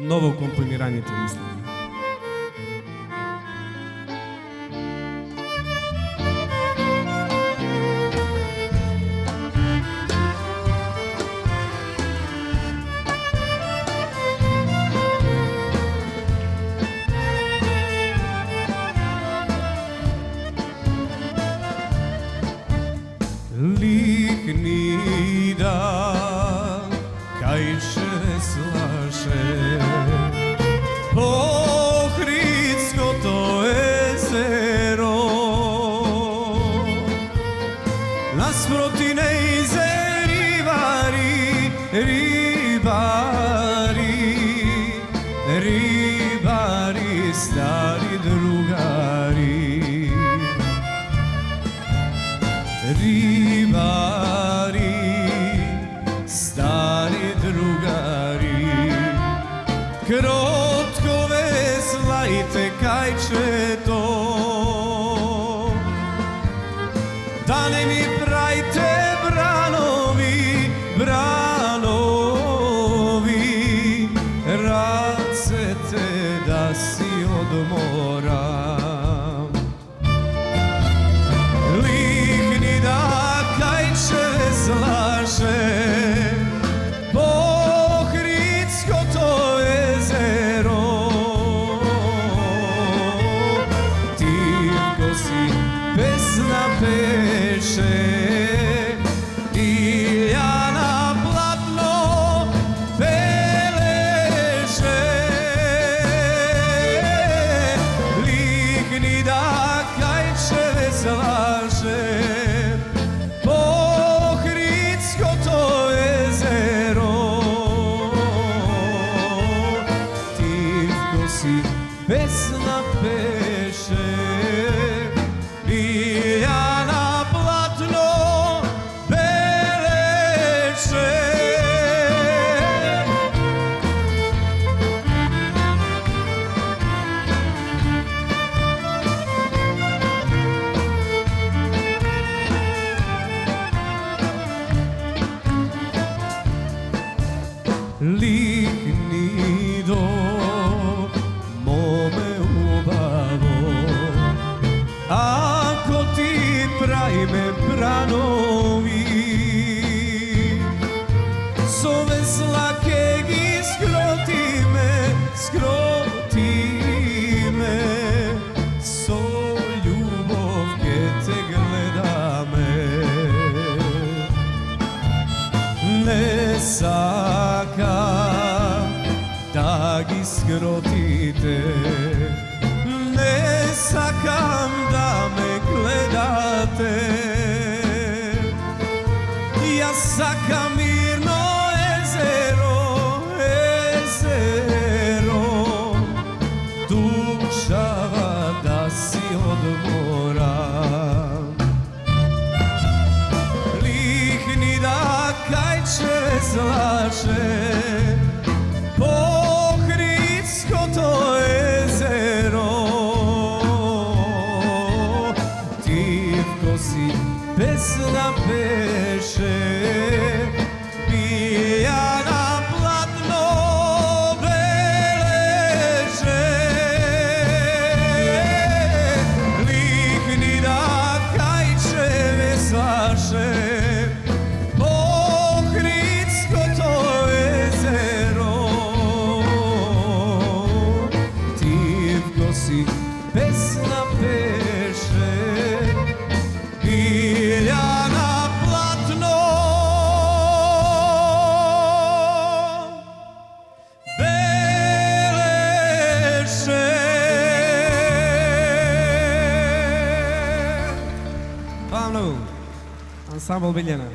ново компонираните, мислам. Ликни да кајше слаше по Охридското езеро, наспроти нејзе рибари, рибари, стари другари. Рибари, стари другари, кротко веслајте кајчето, да не ми правите бранови, рацете да си одморам. По Охридското езеро, тихко си песна пеше и ја на платно пелеше. Ликни да кајче веслаше песна пеше и ја на платно белеше. Ликни до ако ти правиме бранови, со весла ке ги скротиме, со љубов ке те гледаме. Не сакам да ги скротите, не сакам да ме гледате, јас сакам мирно езеро, душава да си одморам. Ликни да кајче веслаше по Охридското езеро, песна пеше и ја на платно белеше. Ликни да кајче веслаше по Охридското езеро, тивко си песна пеше и ја на платно белеше. Hvala mnogo. Ansambl Biljana.